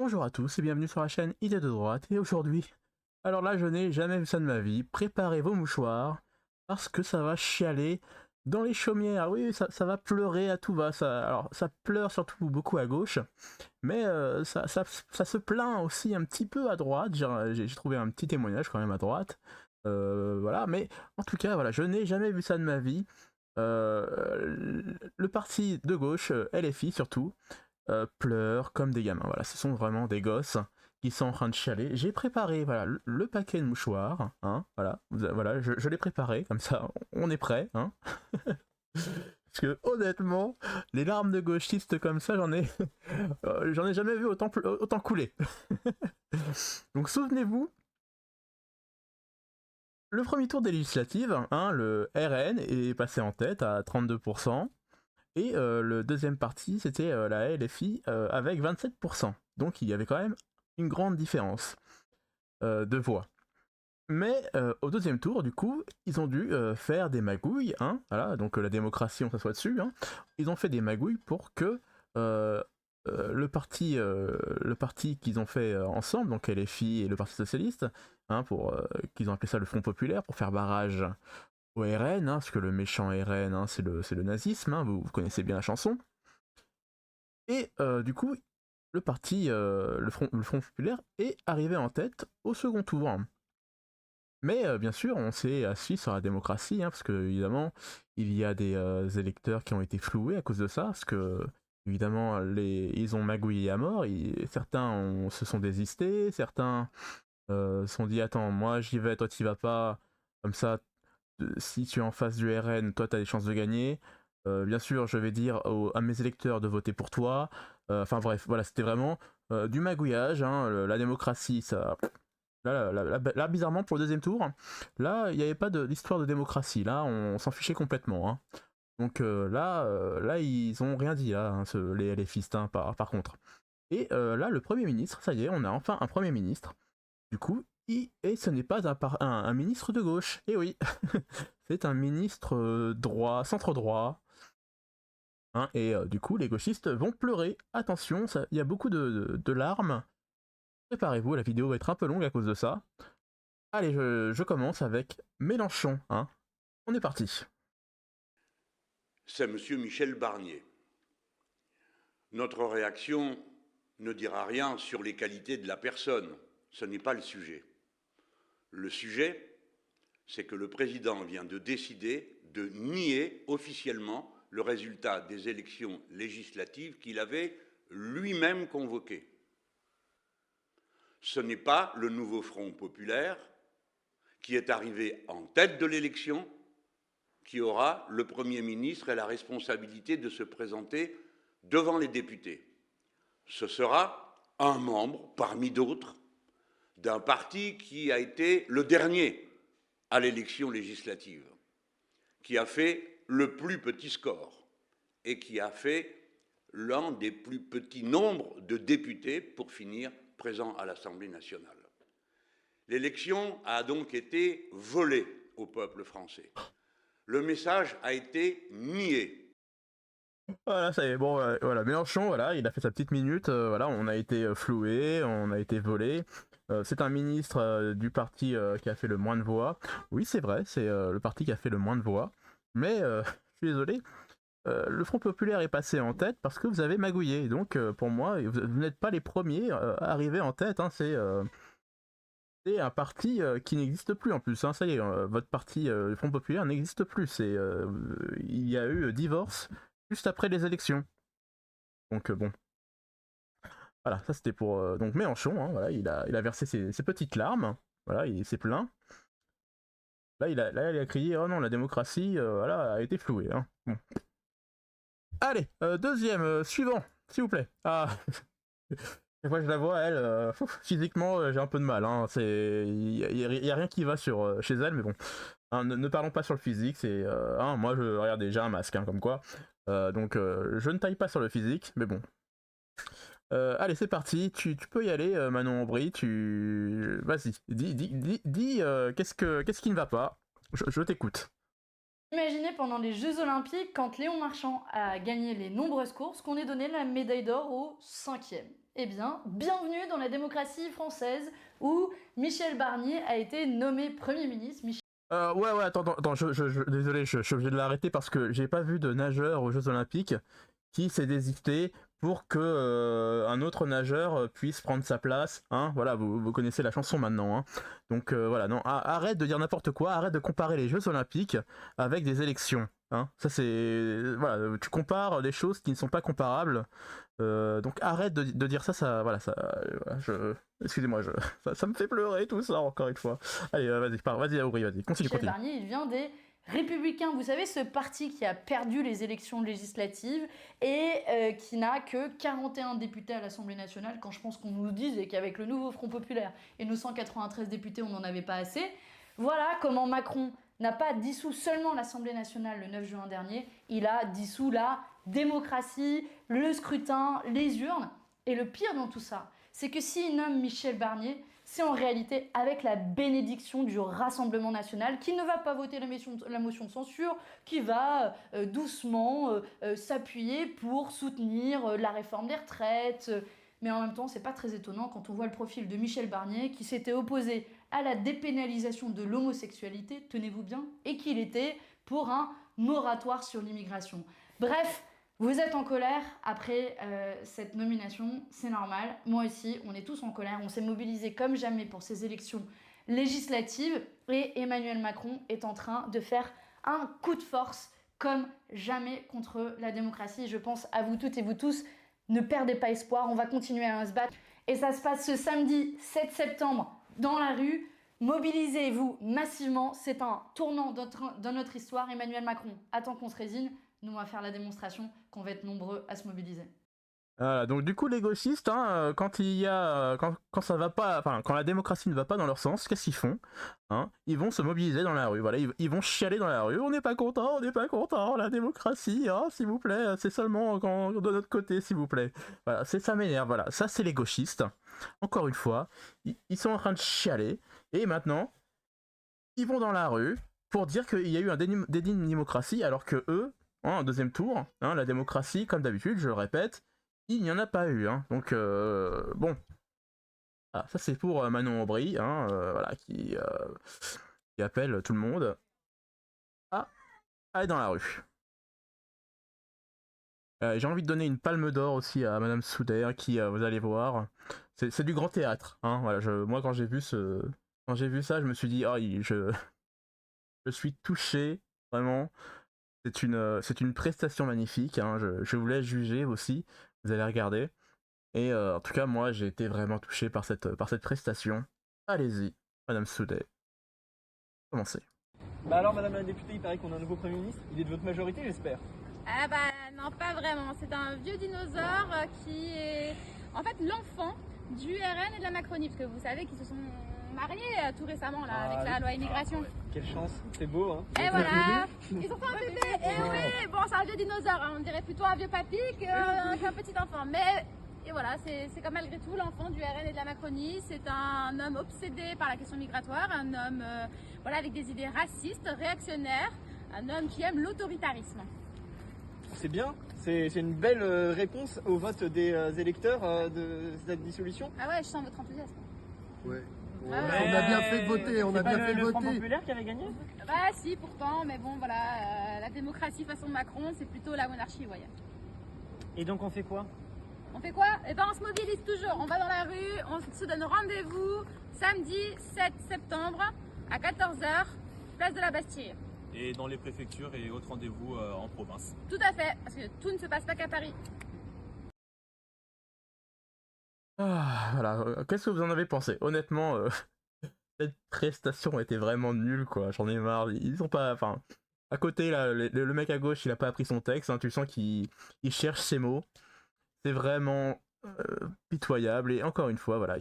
Bonjour à tous et bienvenue sur la chaîne Idée de droite et aujourd'hui, alors là je n'ai jamais vu ça de ma vie, préparez vos mouchoirs parce que ça va chialer dans les chaumières, oui ça va pleurer à tout va, alors ça pleure surtout beaucoup à gauche, mais ça se plaint aussi un petit peu à droite, j'ai trouvé un petit témoignage quand même à droite, voilà, mais en tout cas voilà, je n'ai jamais vu ça de ma vie, le parti de gauche, LFI surtout, pleurent comme des gamins. Voilà, ce sont vraiment des gosses qui sont en train de chialer. J'ai préparé voilà, le paquet de mouchoirs. Hein, voilà, voilà je l'ai préparé, comme ça on est prêt. Hein. Parce que honnêtement, les larmes de gauchistes comme ça, j'en ai jamais vu autant couler. Donc souvenez-vous, le premier tour des législatives, hein, le RN est passé en tête à 32%. Et le deuxième parti, c'était la LFI avec 27%. Donc il y avait quand même une grande différence de voix. Mais au deuxième tour, du coup, ils ont dû faire des magouilles, hein, voilà, donc la démocratie, on s'assoit dessus, hein, ils ont fait des magouilles pour que euh, le parti qu'ils ont fait ensemble, donc LFI et le Parti Socialiste, hein, qu'ils ont appelé ça le Front Populaire, pour faire barrage au RN, hein, parce que le méchant RN, hein, c'est le nazisme, hein, vous connaissez bien la chanson. Et du coup, le Front Populaire est arrivé en tête au second tour. Mais bien sûr, on s'est assis sur la démocratie, hein, parce que évidemment, il y a des électeurs qui ont été floués à cause de ça, parce que évidemment, ils ont magouillé à mort. Se sont désistés, certains se sont dit attends, moi j'y vais, toi t'y vas pas, comme ça, si tu es en face du RN, toi t'as des chances de gagner. Bien sûr, je vais dire à mes électeurs de voter pour toi. Enfin bref, voilà, c'était vraiment du magouillage. Hein, la démocratie, ça. Là, bizarrement, pour le deuxième tour, là, il n'y avait pas d'histoire de démocratie. Là, on s'en fichait complètement. Hein. Donc là, ils ont rien dit, là, hein, les LFistes, hein, par contre. Et là, le Premier ministre, ça y est, on a enfin un Premier ministre. Du coup, et ce n'est pas un ministre de gauche. Et oui, c'est un ministre droit, centre droit. Hein, et du coup, les gauchistes vont pleurer. Attention, il y a beaucoup de larmes. Préparez-vous, la vidéo va être un peu longue à cause de ça. Allez, je commence avec Mélenchon. Hein. On est parti. C'est M. Michel Barnier. Notre réaction ne dira rien sur les qualités de la personne, ce n'est pas le sujet. Le sujet, c'est que le président vient de décider de nier officiellement le résultat des élections législatives qu'il avait lui-même convoquées. Ce n'est pas le nouveau Front populaire qui est arrivé en tête de l'élection qui aura le Premier ministre et la responsabilité de se présenter devant les députés. Ce sera un membre, parmi d'autres, d'un parti qui a été le dernier à l'élection législative, qui a fait le plus petit score et qui a fait l'un des plus petits nombres de députés pour finir présent à l'Assemblée nationale. L'élection a donc été volée au peuple français. Le message a été nié. Voilà, ça y est. Bon, voilà, Mélenchon, voilà, il a fait sa petite minute. Voilà, on a été floué, on a été volé. C'est un ministre du parti qui a fait le moins de voix. Oui, c'est vrai, c'est le parti qui a fait le moins de voix. Mais je suis désolé, le Front Populaire est passé en tête parce que vous avez magouillé. Donc pour moi, vous n'êtes pas les premiers à arriver en tête. Hein, c'est un parti qui n'existe plus en plus. Hein, ça y est, votre parti, le Front Populaire, n'existe plus. Il y a eu divorce juste après les élections. Donc bon, voilà, ça c'était pour donc Mélenchon. Hein, voilà, il a versé ses petites larmes. Voilà, il s'est plaint. Là, il a crié oh non, la démocratie, voilà, a été flouée. Hein. Bon. Allez, deuxième, suivant, s'il vous plaît. Ah, chaque fois que je la vois, elle, physiquement, j'ai un peu de mal. Hein. Y a rien qui va chez elle, mais bon. Hein, ne parlons pas sur le physique. Hein, moi, regardez, j'ai un masque, hein, comme quoi. Donc, je ne taille pas sur le physique, mais bon. Allez, c'est parti. Tu peux y aller, Manon Aubry. Vas-y, dis qu'est-ce qui ne va pas. Je t'écoute. Imaginez pendant les Jeux Olympiques, quand Léon Marchand a gagné les nombreuses courses, qu'on ait donné la médaille d'or au 5e. Eh bien, bienvenue dans la démocratie française où Michel Barnier a été nommé Premier ministre. Ouais, attends, désolé, je suis obligé de l'arrêter parce que j'ai pas vu de nageur aux Jeux Olympiques qui s'est désisté pour que un autre nageur puisse prendre sa place. Hein, voilà, vous connaissez la chanson maintenant. Hein. Donc voilà, non, arrête de dire n'importe quoi, arrête de comparer les Jeux Olympiques avec des élections. Hein. Ça c'est, voilà, tu compares des choses qui ne sont pas comparables. Donc arrête de dire ça, voilà, excusez-moi, ça me fait pleurer tout ça encore une fois. Allez, vas-y, Aouri, vas-y, continue. Michel Barnier, il vient des Républicains, vous savez, ce parti qui a perdu les élections législatives et qui n'a que 41 députés à l'Assemblée nationale, quand je pense qu'on nous disait qu'avec le nouveau Front Populaire et nos 193 députés, on n'en avait pas assez. Voilà comment Macron n'a pas dissous seulement l'Assemblée nationale le 9 juin dernier, il a dissous la démocratie, le scrutin, les urnes. Et le pire dans tout ça, c'est que s'il nomme Michel Barnier, c'est en réalité avec la bénédiction du Rassemblement national qui ne va pas voter la motion de censure, qui va doucement s'appuyer pour soutenir la réforme des retraites. Mais en même temps, c'est pas très étonnant quand on voit le profil de Michel Barnier qui s'était opposé à la dépénalisation de l'homosexualité, tenez-vous bien, et qu'il était pour un moratoire sur l'immigration. Bref, vous êtes en colère après cette nomination, c'est normal. Moi aussi, on est tous en colère. On s'est mobilisés comme jamais pour ces élections législatives. Et Emmanuel Macron est en train de faire un coup de force comme jamais contre la démocratie. Je pense à vous toutes et vous tous. Ne perdez pas espoir, on va continuer à se battre. Et ça se passe ce samedi 7 septembre dans la rue. Mobilisez-vous massivement. C'est un tournant dans notre histoire. Emmanuel Macron attend qu'on se résigne. Nous, on va faire la démonstration qu'on va être nombreux à se mobiliser. Voilà, donc du coup les gauchistes, hein, quand il y a, quand ça va pas, enfin quand la démocratie ne va pas dans leur sens, qu'est-ce qu'ils font, hein? Ils vont se mobiliser dans la rue. Voilà, ils vont chialer dans la rue. On n'est pas content, la démocratie, hein, s'il vous plaît, c'est seulement quand de notre côté, s'il vous plaît. Voilà, ça m'énerve. Voilà, ça c'est les gauchistes. Encore une fois, ils sont en train de chialer et maintenant ils vont dans la rue pour dire qu'il y a eu un déni de démocratie alors que eux, hein, en deuxième tour, hein, la démocratie, comme d'habitude, je le répète, il n'y en a pas eu. Hein. Donc, bon. Ah, ça, c'est pour Manon Aubry, hein, voilà, qui appelle tout le monde à aller dans la rue. J'ai envie de donner une palme d'or aussi à Madame Souder, qui, vous allez voir, c'est du grand théâtre. Hein, voilà, moi, quand j'ai vu ça, je me suis dit, oh, je suis touché, vraiment. C'est une prestation magnifique. Hein, je vous laisse juger aussi. Vous allez regarder. Et en tout cas, moi, j'ai été vraiment touché par cette prestation. Allez-y, Madame Soudet. Commencez. Bah alors, Madame la députée, il paraît qu'on a un nouveau Premier ministre. Il est de votre majorité, j'espère. Ah bah non, pas vraiment. C'est un vieux dinosaure qui est en fait l'enfant du RN et de la Macronie. Parce que vous savez qu'ils se sont mariés tout récemment là, avec la loi immigration. Ouais. Quelle chance, c'est beau hein. Et voilà, ils ont fait un bébé. Et oui, bon, c'est un vieux dinosaure, hein. On dirait plutôt un vieux papy qu'un petit enfant. Mais et voilà, c'est comme malgré tout l'enfant du RN et de la Macronie. C'est un homme obsédé par la question migratoire, un homme voilà, avec des idées racistes, réactionnaires, un homme qui aime l'autoritarisme. C'est bien, c'est une belle réponse au vote des électeurs de cette dissolution. Ah ouais, je sens votre enthousiasme. Ouais. Ouais. On a bien fait de voter, on a bien fait de le Front voter. Populaire qui avait gagné. Bah si, pourtant, mais bon, voilà, la démocratie façon Macron, c'est plutôt la monarchie, vous voyez. Et donc on fait quoi? On fait quoi? Eh ben on se mobilise toujours, on va dans la rue, on se donne rendez-vous samedi 7 septembre à 14h, place de la Bastille. Et dans les préfectures et autres rendez-vous en province. Tout à fait, parce que tout ne se passe pas qu'à Paris. Ah, voilà, qu'est-ce que vous en avez pensé? Honnêtement, cette prestation était vraiment nulle, quoi. J'en ai marre. Ils ont pas. Enfin, à côté, là, le mec à gauche, il a pas appris son texte. Hein, tu sens qu'il cherche ses mots. C'est vraiment pitoyable. Et encore une fois, voilà,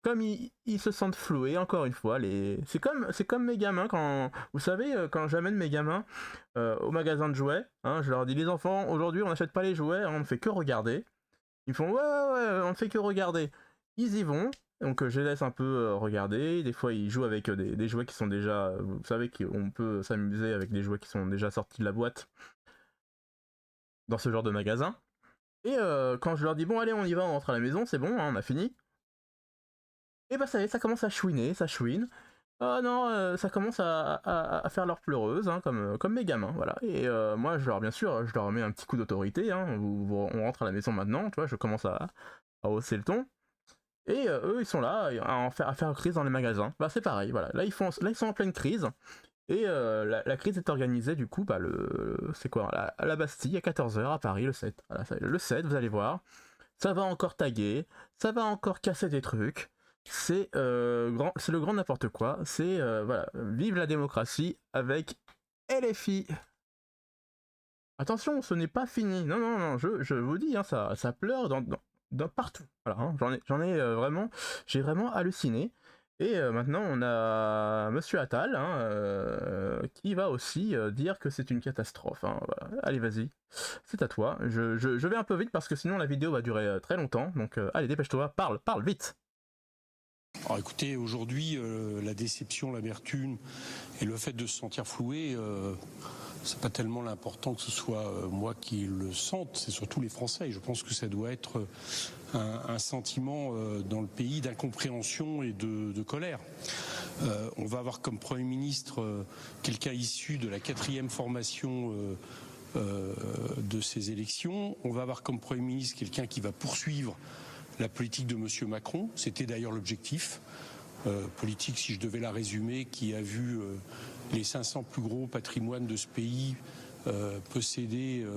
comme ils se sentent floués, encore une fois, c'est comme mes gamins quand, vous savez, quand j'amène mes gamins au magasin de jouets, hein, je leur dis les enfants, aujourd'hui on n'achète pas les jouets, hein, on ne fait que regarder. Ils font ouais, on ne fait que regarder. Ils y vont, Donc je les laisse un peu regarder. Des fois, ils jouent avec des jouets qui sont déjà, vous savez qu'on peut s'amuser avec des jouets qui sont déjà sortis de la boîte dans ce genre de magasin. Et quand je leur dis bon allez on y va, on rentre à la maison, c'est bon, hein, on a fini. Et bah ça y est, ça commence à chouiner, ça chouine. Ah non, ça commence à faire leur pleureuse, hein, comme mes gamins, voilà. Et moi, bien sûr, je leur mets un petit coup d'autorité, hein, on rentre à la maison maintenant, tu vois, je commence à hausser le ton. Et eux, ils sont là à faire crise dans les magasins. Bah c'est pareil, voilà. Là, ils sont en pleine crise. Et la crise est organisée, du coup, bah, c'est quoi, à la Bastille, à 14h, à Paris, le 7. Voilà, le 7, vous allez voir. Ça va encore taguer, ça va encore casser des trucs. C'est le grand n'importe quoi. C'est voilà, vive la démocratie avec LFI. Attention, ce n'est pas fini. Non, non, non, je vous dis, hein, ça pleure dans partout. Voilà, hein, j'ai vraiment halluciné. Et maintenant, on a Monsieur Attal, hein, qui va aussi dire que c'est une catastrophe. Hein, voilà. Allez, vas-y, c'est à toi. Je vais un peu vite parce que sinon la vidéo va durer très longtemps. Donc, allez, dépêche-toi, parle vite. Alors écoutez, aujourd'hui, la déception, l'amertume et le fait de se sentir floué, c'est pas tellement l'important que ce soit moi qui le sente, c'est surtout les Français. Et je pense que ça doit être un sentiment dans le pays d'incompréhension et de colère. On va avoir comme Premier ministre quelqu'un issu de la 4e formation de ces élections. On va avoir comme Premier ministre quelqu'un qui va poursuivre la politique de M. Macron. C'était d'ailleurs l'objectif. Politique, si je devais la résumer, qui a vu les 500 plus gros patrimoines de ce pays posséder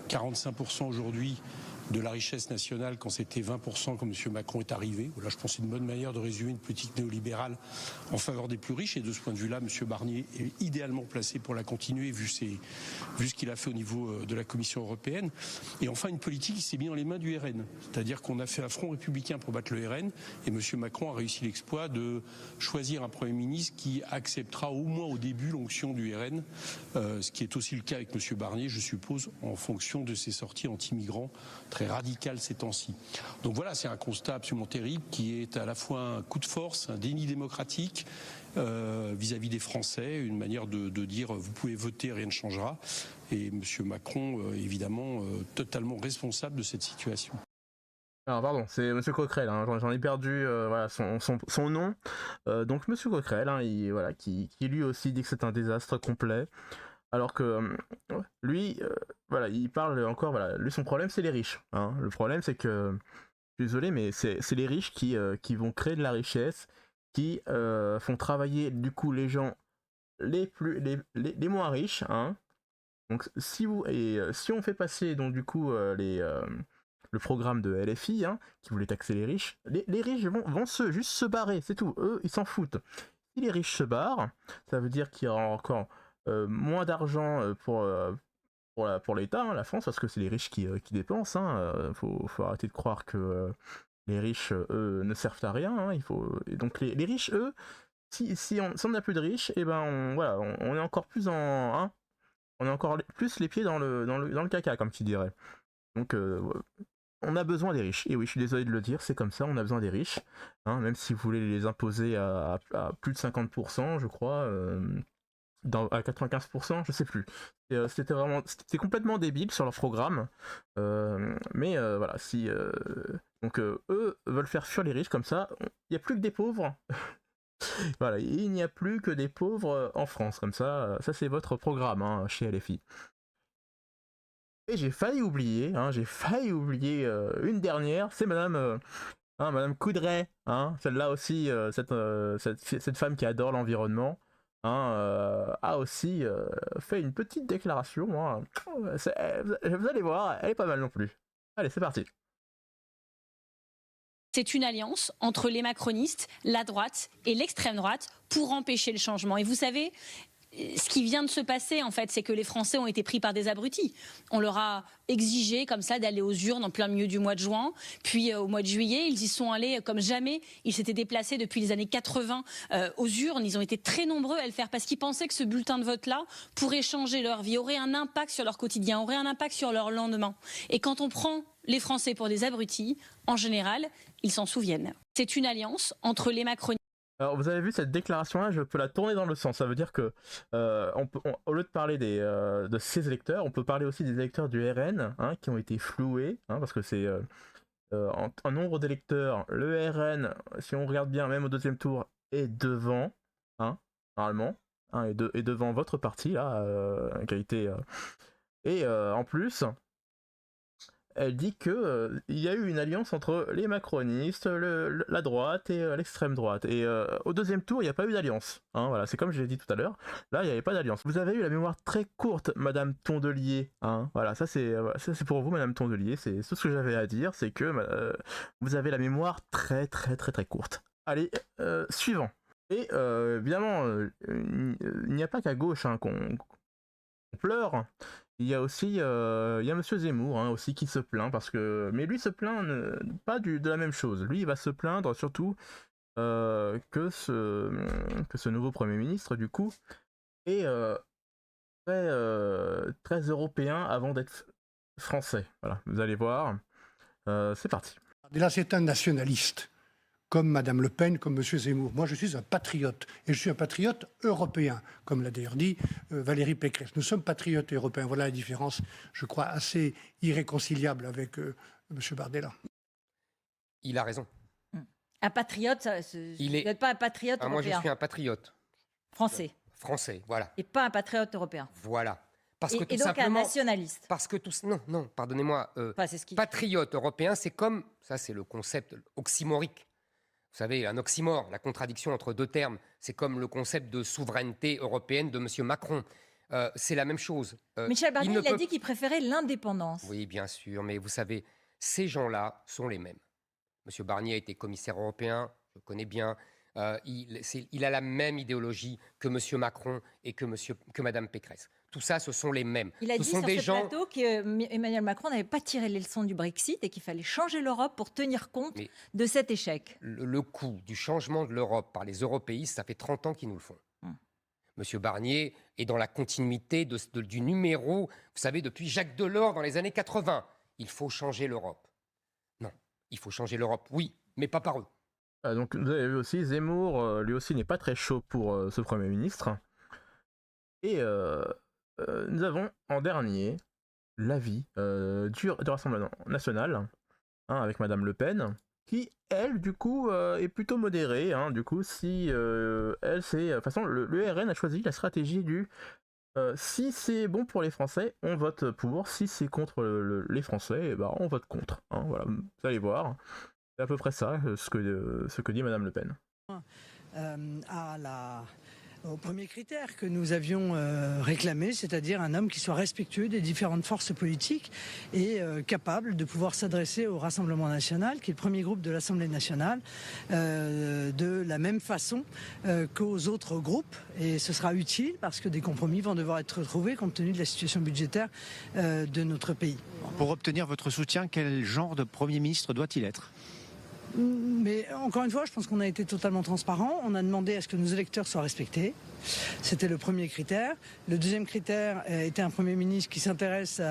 45% aujourd'hui de la richesse nationale quand c'était 20% quand M. Macron est arrivé. Voilà, je pense que c'est une bonne manière de résumer une politique néolibérale en faveur des plus riches. Et de ce point de vue-là, M. Barnier est idéalement placé pour la continuer vu ce qu'il a fait au niveau de la Commission européenne. Et enfin, une politique qui s'est mise dans les mains du RN. C'est-à-dire qu'on a fait un front républicain pour battre le RN et M. Macron a réussi l'exploit de choisir un Premier ministre qui acceptera au moins au début l'onction du RN, ce qui est aussi le cas avec M. Barnier, je suppose, en fonction de ses sorties anti-migrants très radical ces temps-ci. Donc voilà, c'est un constat absolument terrible qui est à la fois un coup de force, un déni démocratique vis-à-vis des Français, une manière de dire vous pouvez voter, rien ne changera. Et M. Macron, évidemment, totalement responsable de cette situation. Alors pardon, c'est M. Coquerel, hein, j'en ai perdu voilà, son nom. Donc M. Coquerel, hein, qui lui aussi dit que c'est un désastre complet. Alors que lui, voilà, il parle encore, voilà, lui son problème c'est les riches. Hein. Le problème c'est que, je suis désolé, mais c'est les riches qui vont créer de la richesse, qui font travailler du coup les gens les moins riches. Hein. Donc si on fait passer donc du coup le programme de LFI, hein, qui voulait taxer les riches, les riches vont juste se barrer, c'est tout. Eux, ils s'en foutent. Si les riches se barrent, ça veut dire qu'il y aura encore moins d'argent pour l'État, hein, la France, parce que c'est les riches qui dépensent. Hein, faut arrêter de croire que les riches, eux, ne servent à rien. Hein, et donc les riches, eux, si on n'a plus de riches, et ben on est encore plus on est encore plus les pieds dans le caca, comme tu dirais. Donc on a besoin des riches. Et oui, je suis désolé de le dire, c'est comme ça, on a besoin des riches. Hein, même si vous voulez les imposer à plus de 50%, je crois. À 95%, je sais plus. C'était complètement débile sur leur programme. Mais voilà, donc eux veulent faire fuir les riches comme ça. Il n'y a plus que des pauvres. Voilà, il n'y a plus que des pauvres en France comme ça. Ça c'est votre programme, hein, chez LFI. Et j'ai failli oublier une dernière. C'est Madame Coudray, hein, celle-là aussi, cette femme qui adore l'environnement. A aussi fait une petite déclaration. Hein. Vous allez voir, elle est pas mal non plus. Allez, c'est parti. C'est une alliance entre les macronistes, la droite et l'extrême droite pour empêcher le changement. Et vous savez, ce qui vient de se passer, en fait, c'est que les Français ont été pris par des abrutis. On leur a exigé, comme ça, d'aller aux urnes en plein milieu du mois de juin. Puis, au mois de juillet, ils y sont allés comme jamais. Ils s'étaient déplacés depuis les années 80 aux urnes. Ils ont été très nombreux à le faire parce qu'ils pensaient que ce bulletin de vote-là pourrait changer leur vie, aurait un impact sur leur quotidien, aurait un impact sur leur lendemain. Et quand on prend les Français pour des abrutis, en général, ils s'en souviennent. C'est une alliance entre les macronistes. Alors, vous avez vu cette déclaration-là, je peux la tourner dans le sens. Ça veut dire que, au lieu de parler de ces électeurs, on peut parler aussi des électeurs du RN, hein, qui ont été floués, hein, parce que c'est en nombre d'électeurs, le RN, si on regarde bien, même au deuxième tour, est devant, hein, normalement, hein, et devant votre parti, là, qui a été... en plus... Elle dit que il y a eu une alliance entre les macronistes, la droite et l'extrême droite. Et au deuxième tour, il n'y a pas eu d'alliance. Hein, voilà, c'est comme je l'ai dit tout à l'heure. Là, il n'y avait pas d'alliance. Vous avez eu la mémoire très courte, Madame Tondelier. Hein, voilà, ça c'est pour vous, Madame Tondelier. C'est tout ce que j'avais à dire, c'est que vous avez la mémoire très courte. Allez, suivant. Et évidemment, il n'y a pas qu'à gauche hein, qu'on pleure. Il y a aussi il y a Monsieur Zemmour hein, aussi qui se plaint parce que mais lui se plaint pas de la même chose. Lui il va se plaindre surtout que ce nouveau Premier ministre du coup est très européen avant d'être français. Voilà, vous allez voir. C'est parti. Et là c'est un nationaliste. Comme Madame Le Pen, comme Monsieur Zemmour. Moi, je suis un patriote. Et je suis un patriote européen, comme l'a d'ailleurs dit Valérie Pécresse. Nous sommes patriotes européens. Voilà la différence, je crois, assez irréconciliable avec Monsieur Bardella. Il a raison. Un patriote, vous n'êtes pas un patriote européen. Moi, je suis un patriote. Français. Français, voilà. Et pas un patriote européen. Voilà. Parce que, et donc simplement, un nationaliste. Parce que non, pardonnez-moi. Patriote européen, c'est comme, ça c'est le concept oxymorique. Vous savez, un oxymore, la contradiction entre deux termes, c'est comme le concept de souveraineté européenne de M. Macron. C'est la même chose. Michel Barnier, il a dit qu'il préférait l'indépendance. Oui, bien sûr, mais vous savez, ces gens-là sont les mêmes. M. Barnier a été commissaire européen, je le connais bien. Il a la même idéologie que M. Macron et que Mme Pécresse. Tout ça, ce sont les mêmes. Il a dit sur ce plateau qu'Emmanuel Macron n'avait pas tiré les leçons du Brexit et qu'il fallait changer l'Europe pour tenir compte de cet échec. Le coût du changement de l'Europe par les européistes, ça fait 30 ans qu'ils nous le font. Monsieur Barnier est dans la continuité du numéro, vous savez, depuis Jacques Delors dans les années 80. Il faut changer l'Europe. Non, il faut changer l'Europe, oui, mais pas par eux. Donc vous avez vu aussi, Zemmour, lui aussi n'est pas très chaud pour ce Premier ministre. Et nous avons en dernier l'avis du Rassemblement National, hein, avec Madame Le Pen, qui, elle, du coup, est plutôt modérée. Hein, du coup, si elle, c'est... De toute façon, le RN a choisi la stratégie du... si c'est bon pour les Français, on vote pour. Si c'est contre les Français, on vote contre. Hein, voilà, vous allez voir. C'est à peu près ça, ce que dit Madame Le Pen. Au premier critère que nous avions réclamé, c'est-à-dire un homme qui soit respectueux des différentes forces politiques et capable de pouvoir s'adresser au Rassemblement national, qui est le premier groupe de l'Assemblée nationale, de la même façon qu'aux autres groupes. Et ce sera utile parce que des compromis vont devoir être trouvés compte tenu de la situation budgétaire de notre pays. Pour obtenir votre soutien, quel genre de Premier ministre doit-il être ? Mais encore une fois, je pense qu'on a été totalement transparent. On a demandé à ce que nos électeurs soient respectés. C'était le premier critère. Le deuxième critère était un Premier ministre qui s'intéresse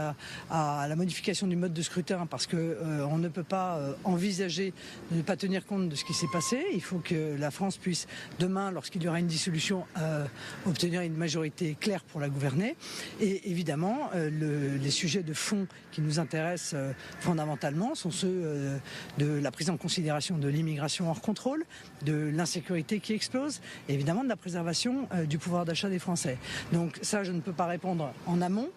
à la modification du mode de scrutin parce qu'on ne peut pas envisager de ne pas tenir compte de ce qui s'est passé. Il faut que la France puisse, demain, lorsqu'il y aura une dissolution, obtenir une majorité claire pour la gouverner. Et évidemment, les sujets de fond qui nous intéressent fondamentalement sont ceux de la prise en considération de l'immigration hors contrôle, de l'insécurité qui explose, et évidemment de la préservation du pouvoir d'achat des Français. Donc ça, je ne peux pas répondre en amont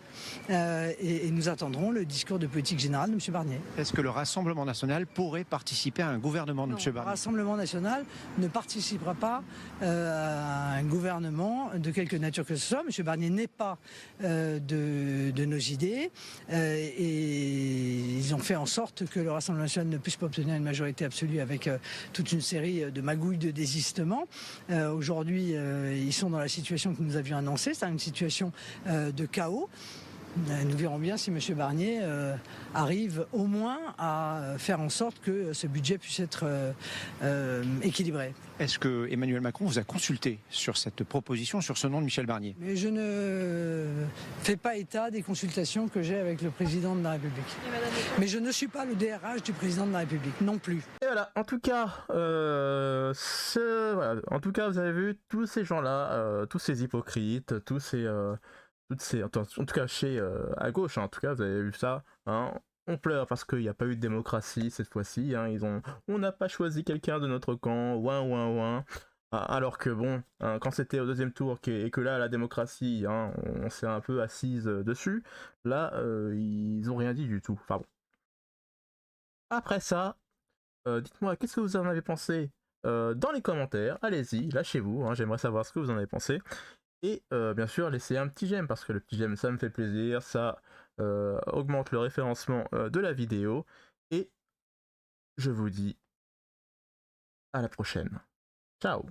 et nous attendrons le discours de politique générale de M. Barnier. Est-ce que le Rassemblement national pourrait participer à un gouvernement de M. Barnier ? Le Rassemblement national ne participera pas à un gouvernement de quelque nature que ce soit. M. Barnier n'est pas de nos idées et ils ont fait en sorte que le Rassemblement national ne puisse pas obtenir une majorité absolue avec toute une série de magouilles de désistement. Aujourd'hui, ils sont sont dans la situation que nous avions annoncée, c'est-à-dire une situation de chaos. Nous verrons bien si M. Barnier arrive au moins à faire en sorte que ce budget puisse être équilibré. Est-ce que Emmanuel Macron vous a consulté sur cette proposition, sur ce nom de Michel Barnier? Mais je ne fais pas état des consultations que j'ai avec le président de la République. Mais je ne suis pas le DRH du président de la République, non plus. Et voilà, en tout cas, voilà. En tout cas, vous avez vu tous ces gens-là, tous ces hypocrites, en tout cas chez à gauche, hein, en tout cas, vous avez vu ça. Hein, on pleure parce qu'il n'y a pas eu de démocratie cette fois-ci. Hein, on n'a pas choisi quelqu'un de notre camp. Ouin. Alors que bon, hein, quand c'était au deuxième tour et que là la démocratie, hein, on s'est un peu assise dessus. Là, ils ont rien dit du tout. Enfin bon. Après ça, dites-moi, qu'est-ce que vous en avez pensé dans les commentaires? Allez-y, lâchez-vous. Hein, j'aimerais savoir ce que vous en avez pensé. Et bien sûr, laissez un petit j'aime parce que le petit j'aime, ça me fait plaisir. Ça augmente le référencement de la vidéo. Et je vous dis à la prochaine. Ciao!